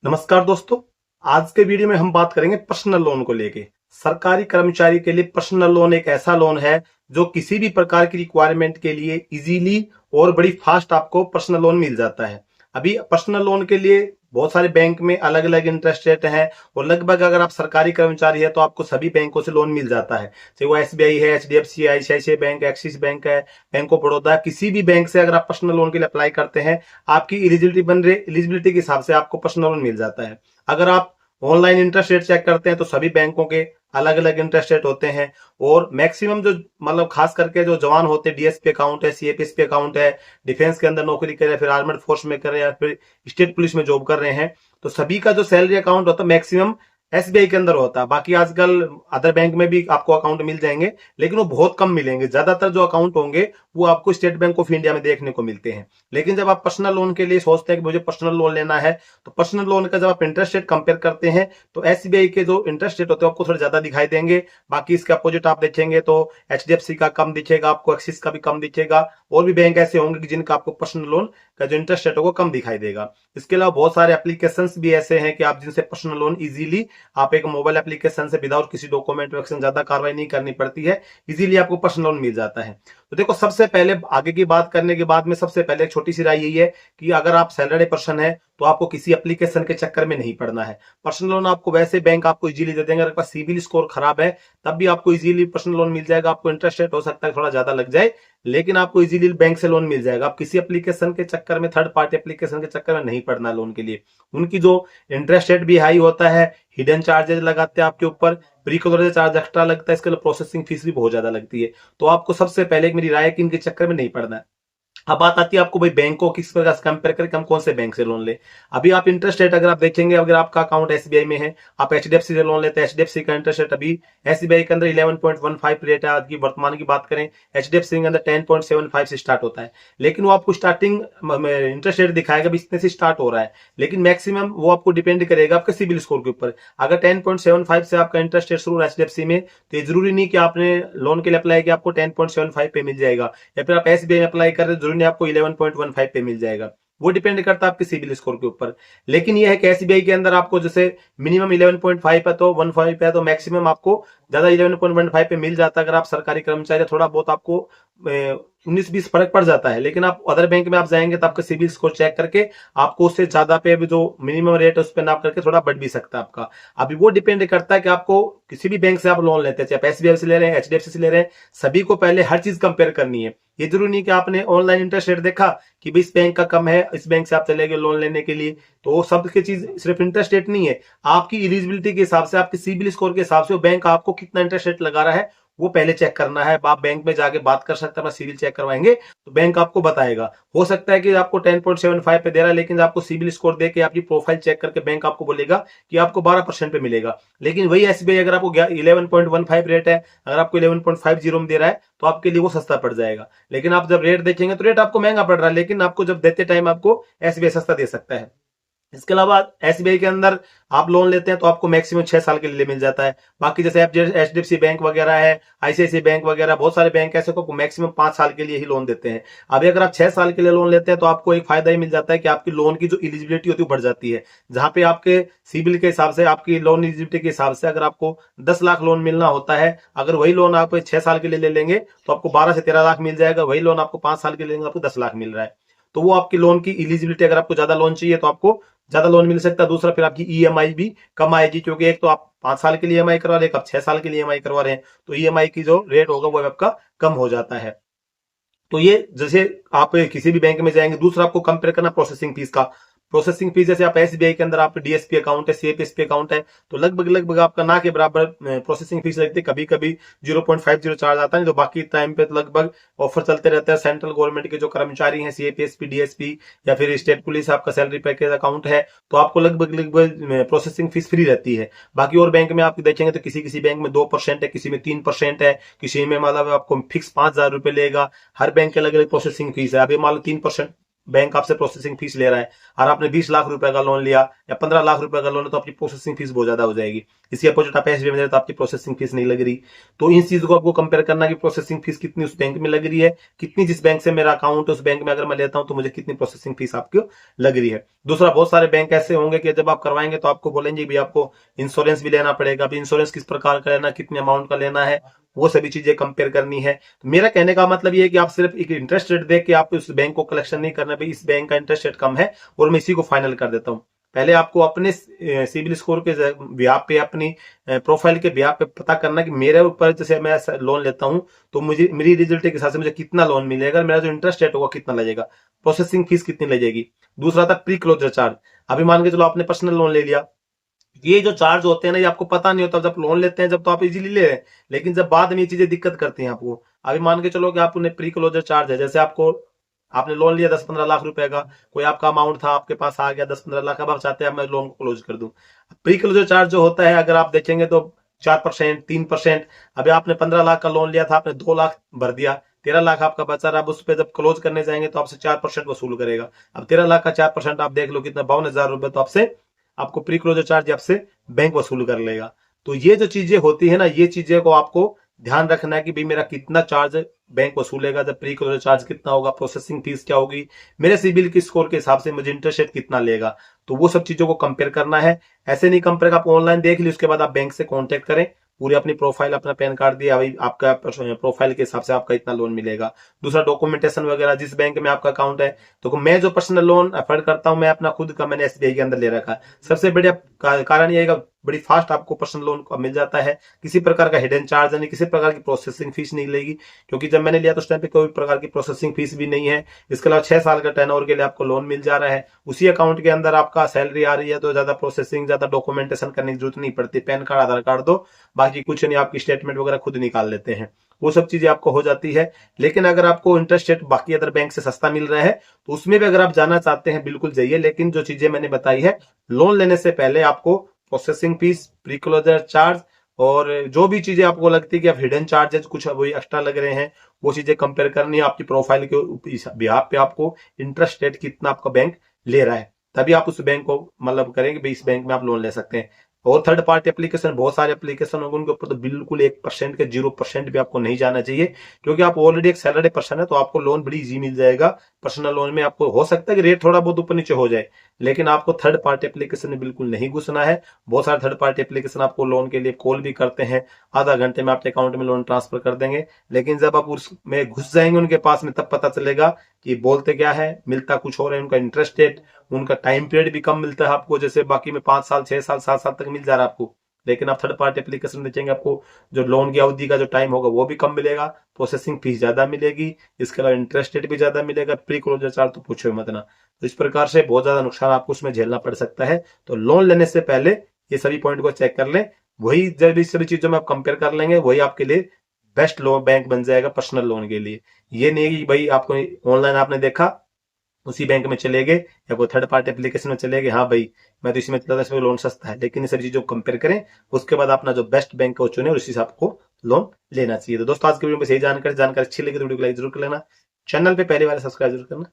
नमस्कार दोस्तों। आज के वीडियो में हम बात करेंगे पर्सनल लोन को लेके। सरकारी कर्मचारी के लिए पर्सनल लोन एक ऐसा लोन है जो किसी भी प्रकार की रिक्वायरमेंट के लिए इजीली और बड़ी फास्ट आपको पर्सनल लोन मिल जाता है। अभी पर्सनल लोन के लिए बहुत सारे बैंक में अलग अलग इंटरेस्ट रेट हैं और लगभग अगर आप सरकारी कर्मचारी है तो आपको सभी बैंकों से लोन मिल जाता है, चाहे वो एसबीआई है, एचडीएफसी है, आईसीआईसीआई बैंक, एक्सिस बैंक है, बैंक ऑफ बड़ौदा, किसी भी बैंक से अगर आप पर्सनल लोन के लिए अप्लाई करते हैं आपकी एलिजिबिलिटी के हिसाब से आपको पर्सनल लोन मिल जाता है। अगर आप ऑनलाइन इंटरेस्ट रेट चेक करते हैं तो सभी बैंकों के अलग अलग इंटरेस्ट रेट होते हैं और मैक्सिमम जो मतलब खास करके जो जवान होते हैं, डीएसपी अकाउंट है, सीएपीएसपी अकाउंट है, डिफेंस के अंदर नौकरी कर रहे हैं, फिर आर्मड फोर्स में कर रहे हैं या फिर स्टेट पुलिस में जॉब कर रहे हैं, तो सभी का जो सैलरी अकाउंट होता है मैक्सिमम एसबीआई के अंदर होता है। बाकी आजकल अदर बैंक में भी आपको अकाउंट मिल जाएंगे लेकिन वो बहुत कम मिलेंगे। ज्यादातर जो अकाउंट होंगे वो आपको स्टेट बैंक ऑफ इंडिया में देखने को मिलते हैं। लेकिन जब आप पर्सनल लोन के लिए सोचते हैं कि मुझे पर्सनल लोन लेना है तो पर्सनल लोन का जब आप इंटरेस्ट रेट कंपेयर करते हैं तो एसबीआई के जो इंटरेस्ट रेट होते हैं आपको थोड़ा ज्यादा दिखाई देंगे। बाकी इसके अपोजिट आप देखेंगे तो एचडीएफसी का कम दिखेगा आपको, एक्सिस का भी कम दिखेगा, और भी बैंक ऐसे होंगे कि जिनका आपको पर्सनल लोन का जो इंटरेस्ट रेट होगा कम दिखाई देगा। इसके अलावा बहुत सारे एप्लीकेशंस भी ऐसे हैं कि आप जिनसे पर्सनल लोन इजीली आप एक मोबाइल एप्लीकेशन से विदाउट किसी डॉक्यूमेंट वेक्शन ज्यादा कार्रवाई नहीं करनी पड़ती है, इजीली आपको पर्सनल लोन मिल जाता है। तो देखो, सबसे पहले आगे की बात करने के बाद में सबसे पहले एक छोटी सी राय यही है कि अगर आप सैलरी पर्सन है तो आपको किसी एप्लीकेशन के चक्कर में नहीं पड़ना है। पर्सनल लोन आपको वैसे बैंक आपको इजीली दे देंगे। अगर आपका सिविल स्कोर खराब है तब भी आपको इजीली पर्सनल लोन मिल जाएगा। आपको इंटरेस्ट रेट हो सकता है थोड़ा ज्यादा लग जाए लेकिन आपको इजीली बैंक से लोन मिल जाएगा। आप किसी एप्लीकेशन के चक्कर में, थर्ड पार्टी एप्लीकेशन के चक्कर में नहीं पड़ना लोन के लिए। उनकी जो इंटरेस्ट रेट भी हाई होता है, हिडन चार्जेस लगाते हैं आपके ऊपर, प्री क्लोजर चार्ज एक्स्ट्रा लगता है, इसके लिए प्रोसेसिंग फीस भी बहुत ज्यादा लगती है। तो आपको सबसे पहले एक मेरी राय है कि इनके चक्कर में नहीं पड़ना है। अब बात आती है आपको भाई बैंक को किस प्रकार से कंपेयर करके हम कौन से बैंक से लोन ले। अभी आप इंटरेस्ट रेट अगर आप देखेंगे, अगर आपका अकाउंट एसबीआई में है, आप एचडीएफसी से लोन लेते हैं, एचडीएफसी का इंटरेस्ट रेट अभी एसबीआई के अंदर 11.15 रेट है। आज की वर्तमान की बात करें, एचडीएफसी के अंदर 10.75 से स्टार्ट होता है। लेकिन वो आपको स्टार्टिंग इंटरेस्ट रेट दिखाएगा इतने से स्टार्ट हो रहा है, लेकिन मैक्सिमम वो आपको डिपेंड करेगा आपके सिविल स्कोर के ऊपर। अगर 10.75 से आपका इंटरेस्ट रेट शुरू एचडीएफसी में तो ये जरूरी नहीं कि आपने लोन के लिए अप्लाई किया आपको 10.75 पे मिल जाएगा, या फिर आप एसबीआई में अप्लाई कर रहे हैं जरूरी नहीं आपको 11.15 पे मिल जाएगा। वो डिपेंड करता है आपके सिविल स्कोर के ऊपर। लेकिन ये है कि एसबीआई के अंदर आपको जैसे मिनिमम 11.5 है तो 15 है तो मैक्सिमम आपको ज्यादा 11.15 पे मिल जाता है। अगर आप सरकारी कर्मचारी, थोड़ा बहुत आपको 19-20 फर्क पड़ जाता है। लेकिन आप अदर बैंक में आप जाएंगे तो आपका सिविल स्कोर चेक करके आपको उससे ज्यादा पे जो मिनिमम रेट है उस पर नाप करके थोड़ा बढ़ भी सकता है आपका। अभी वो डिपेंड करता है कि आपको किसी भी बैंक से आप लोन लेते हैं, चाहे एसबीआई से ले रहे हैं, एचडीएफसी से ले रहे हैं, सभी को पहले हर चीज कंपेयर करनी है। ये जरूरी नहीं कि आपने ऑनलाइन इंटरेस्ट रेट देखा कि भाई इस बैंक का कम है, इस बैंक से आप चले गए लोन लेने के लिए, तो वो सब की चीज सिर्फ इंटरेस्ट रेट नहीं है। आपकी एलिजिबिलिटी के हिसाब से, आपके सिबिल स्कोर के हिसाब से वो बैंक आपको कितना इंटरेस्ट रेट लगा रहा है वो पहले चेक करना है। आप बैंक में जाके बात कर सकते हैं, अपना सिविल चेक करवाएंगे तो बैंक आपको बताएगा। हो सकता है कि आपको 10.75 पे दे रहा है लेकिन आपको सिविल स्कोर दे के आपकी प्रोफाइल चेक करके बैंक आपको बोलेगा कि आपको 12% पे मिलेगा। लेकिन वही एसबीआई अगर आपको 11.15 रेट है, अगर आपको 11.50 में दे रहा है तो आपके लिए वो सस्ता पड़ जाएगा। लेकिन आप जब रेट देखेंगे तो रेट आपको महंगा पड़ रहा है, लेकिन आपको जब देते टाइम आपको एसबीआई सस्ता दे सकता है। इसके अलावा एसबीआई के अंदर आप लोन लेते हैं तो आपको मैक्सिमम 6 साल के लिए मिल जाता है। बाकी जैसे एचडीएफसी बैंक वगैरह है, आईसीआईसीआई बैंक वगैरह, बहुत सारे बैंक ऐसे को मैक्सिमम 5 साल के लिए ही लोन देते हैं। अभी अगर आप 6 साल के लिए लोन लेते हैं तो आपको एक फायदा ही मिल जाता है कि आपकी लोन की जो एलिजिबिलिटी होती है बढ़ जाती है। जहां पे आपके सिबिल के हिसाब से, आपकी लोन एलिजिबिलिटी के हिसाब से अगर आपको 10 लाख लोन मिलना होता है, अगर वही लोन आप 6 साल के लिए ले लेंगे तो आपको 12 से 13 लाख मिल जाएगा। वही लोन आपको 5 साल के लिए लेंगे आपको 10 लाख मिल रहा है। तो वो आपकी लोन की एलिजिबिलिटी, अगर आपको ज्यादा लोन चाहिए तो आपको ज्यादा लोन मिल सकता है। दूसरा, फिर आपकी ईएमआई भी कम आएगी, क्योंकि एक तो आप 5 साल के लिए ईएमआई करवा रहे हैं, आप 6 साल के लिए ईएमआई करवा रहे हैं, तो ईएमआई की जो रेट होगा वो आपका कम हो जाता है। तो ये जैसे आप किसी भी बैंक में जाएंगे। दूसरा, आपको कंपेयर करना प्रोसेसिंग फीस का। प्रोसेसिंग फीस जैसे आप एसबीआई के अंदर आप डीएसपी अकाउंट है, सीएपीएसपी अकाउंट है, तो लगभग लगभग आपका ना के बराबर प्रोसेसिंग फीस लगती है। कभी कभी 0.50 चार्ज आता है, तो बाकी टाइम पे तो लगभग ऑफर चलते रहते हैं। सेंट्रल गवर्नमेंट के जो कर्मचारी हैं, सीएपीएसपी, डीएसपी या फिर स्टेट पुलिस, आपका सैलरी पैकेज अकाउंट है, तो आपको लगभग लगभग प्रोसेसिंग फीस फ्री रहती है। बाकी और बैंक में आप देखेंगे तो किसी किसी बैंक में 2% है, किसी में 3% है, किसी में मतलब आपको फिक्स 5,000 रुपए लेगा। हर बैंक के अलग अलग प्रोसेसिंग फीस है। अभी मान लो 3% बैंक आपसे प्रोसेसिंग फीस ले रहा है और आपने 20 लाख रुपए का लोन लिया या 15 लाख रुपए का लोन है तो आपकी प्रोसेसिंग फीस बहुत ज्यादा हो जाएगी। इसी अपोजिट आप एसबीआई में तो आपकी प्रोसेसिंग फीस नहीं लग रही। तो इन चीज को आपको कंपेयर करना कि प्रोसेसिंग फीस कितनी उस बैंक में लग रही है, कितनी जिस बैंक से मेरा अकाउंट है उस बैंक में अगर मैं लेता हूं तो मुझे कितनी प्रोसेसिंग फीस आपको लग रही है। दूसरा, बहुत सारे बैंक ऐसे होंगे कि जब आप करवाएंगे तो आपको बोलेंगे भी आपको इंश्योरेंस भी लेना पड़ेगा। अभी इंश्योरेंस किस प्रकार का लेना, कितने अमाउंट का लेना है, वो सभी चीजें कंपेयर करनी है। तो मेरा कहने का मतलब ये है कि आप सिर्फ एक इंटरेस्ट रेट देख के आप उस बैंक को कलेक्शन नहीं करना, भाई इस बैंक का इंटरेस्ट रेट कम है और मैं इसी को फाइनल कर देता हूं। पहले आपको अपने सिविल स्कोर के ब्याह पे, अपनी प्रोफाइल के ब्याह पे पता करना कि मेरे ऊपर जैसे मैं लोन लेता हूं तो मुझे मेरी रिजल्ट के हिसाब से मुझे कितना लोन मिलेगा, मेरा जो इंटरेस्ट रेट होगा कितना लगेगा, प्रोसेसिंग फीस कितनी लगेगी। दूसरा था प्री क्लोजर चार्ज। अभी मान के चलो आपने पर्सनल लोन ले लिया, ये जो चार्ज होते हैं ना ये आपको पता नहीं होता, जब लोन लेते हैं जब तो आप इजीली ले रहे हैं, लेकिन जब बाद में ये चीजें दिक्कत करती हैं आपको। अभी मान के चलो कि आपने प्री क्लोजर चार्ज है, जैसे आपको आपने लोन लिया 10-15 लाख रुपए का, कोई आपका अमाउंट था आपके पास आ गया 10-15 लाख, अब आप चाहते हैं मैं लोन को क्लोज कर दूं। प्री क्लोजर चार्ज जो होता है अगर आप देखेंगे तो 4%, 3%। अभी आपने 15 लाख का लोन लिया था, आपने 2 लाख भर दिया, 13 लाख आपका बचा रहा। अब उस पर जब क्लोज करने जाएंगे तो आपसे 4% वसूल करेगा। अब 13 लाख का 4% आप देख लो कितना, 52,000 रुपए तो आपसे, आपको प्री क्लोजर चार्ज आपसे बैंक वसूल कर लेगा। तो ये जो चीजें होती है ना, ये चीजें को आपको ध्यान रखना है कि भाई मेरा कितना चार्ज बैंक वसूलेगा, जब प्री क्लोजर चार्ज कितना होगा, प्रोसेसिंग फीस क्या होगी, मेरे सिबिल की स्कोर के हिसाब से मुझे इंटरेस्ट रेट कितना लेगा। तो वो सब चीजों को कंपेयर करना है। ऐसे नहीं कंपेयर, आप ऑनलाइन देख ली उसके बाद आप बैंक से कॉन्टेक्ट करें, पूरी अपनी प्रोफाइल, अपना पैन कार्ड दिया, भाई आपका प्रोफाइल के हिसाब से आपका इतना लोन मिलेगा। दूसरा, डॉक्यूमेंटेशन वगैरह, जिस बैंक में आपका अकाउंट है। तो मैं जो पर्सनल लोन अफोर्ड करता हूं, मैं अपना खुद का मैंने एसबीआई के अंदर ले रखा है। सबसे बढ़िया कारण यह है बड़ी फास्ट आपको पर्सनल लोन मिल जाता है, किसी प्रकार का हिडन चार्ज नहीं, किसी प्रकार की प्रोसेसिंग फीस नहीं लेगी, क्योंकि जब मैंने लिया तो उस टाइम पे कोई प्रकार की प्रोसेसिंग फीस भी नहीं है। इसके अलावा 6 साल का टर्नओवर के लिए आपको लोन मिल जा रहा है, उसी अकाउंट के अंदर आपका सैलरी आ रही है, तो ज्यादा प्रोसेसिंग, ज्यादा डॉक्यूमेंटेशन करने की जरूरत नहीं पड़ती। पैन कार्ड, आधार कार्ड दो, बाकी कुछ नहीं, आपकी स्टेटमेंट वगैरह खुद निकाल लेते हैं, वो सब चीजें आपको हो जाती है। लेकिन अगर आपको इंटरेस्ट रेट बाकी अदर बैंक से सस्ता मिल रहा है तो उसमें भी अगर आप जाना चाहते हैं बिल्कुल जाइए। लेकिन जो चीजें मैंने बताई है, लोन लेने से पहले आपको processing fees, pre closure charge और जो भी चीजें आपको लगती है कि आप हिडन चार्जेस कुछ वही एक्स्ट्रा लग रहे हैं, वो चीजें कंपेयर करनी है। आपकी प्रोफाइल के बिहाफ पे आपको इंटरेस्ट रेट कितना आपका बैंक ले रहा है, तभी आप उस बैंक को मतलब करेंगे भाई इस बैंक में आप लोन ले सकते हैं। और थर्ड पार्टी एप्लीकेशन, बहुत सारे एप्लीकेशन होंगे, उनके ऊपर तो बिल्कुल 1% के 0% भी आपको नहीं जाना चाहिए, क्योंकि आप ऑलरेडी एक सैलरी पर्सन है तो आपको लोन बड़ी इजी मिल जाएगा। पर्सनल लोन में आपको हो सकता है कि रेट थोड़ा बहुत ऊपर नीचे हो जाए, लेकिन आपको थर्ड पार्टी एप्लीकेशन में बिल्कुल नहीं घुसना है। बहुत सारे थर्ड पार्टी एप्लीकेशन आपको लोन के लिए कॉल भी करते हैं, आधा घंटे में आपके अकाउंट में लोन ट्रांसफर कर देंगे, लेकिन जब आप उसमें घुस जाएंगे उनके पास में तब पता चलेगा कि बोलते क्या है, मिलता कुछ और है। उनका इंटरेस्ट रेट, उनका टाइम पीरियड भी कम मिलता है आपको, जैसे बाकी में 5 साल, 6 साल, 7 साल तक मिल जा रहा है आपको, लेकिन आप थर्ड पार्टी एप्लीकेशन देखेंगे आपको जो लोन की अवधि का जो टाइम होगा वो भी कम मिलेगा, प्रोसेसिंग फीस ज्यादा मिलेगी, इसके अलावा इंटरेस्ट रेट भी ज्यादा मिलेगा, प्री क्लोजर चार्ज तो पूछो मत ना। तो इस प्रकार से बहुत ज्यादा नुकसान आपको उसमें झेलना पड़ सकता है। तो लोन लेने से पहले ये सभी पॉइंट को चेक कर लें, वही जब इस सभी चीजों में आप कंपेयर कर लेंगे वही आपके लिए बेस्ट लोन बैंक बन जाएगा पर्सनल लोन के लिए। ये नहीं कि भाई आपको ऑनलाइन आपने देखा उसी बैंक में चले गए या कोई थर्ड पार्टी एप्लीकेशन में चले गए, हाँ भाई मैं तो इसी में चला था, इसमें लोन सस्ता है। लेकिन ये सभी चीजों को कंपेयर करें, उसके बाद अपना जो बेस्ट बैंक है वो चुने और उसी से आपको लोन लेना चाहिए। तो दोस्तों आज के वीडियो में सही जानकारी अच्छी लगी तो वीडियो को लाइक जरूर कर लेना, चैनल पे पहली बार सब्सक्राइब जरूर करना।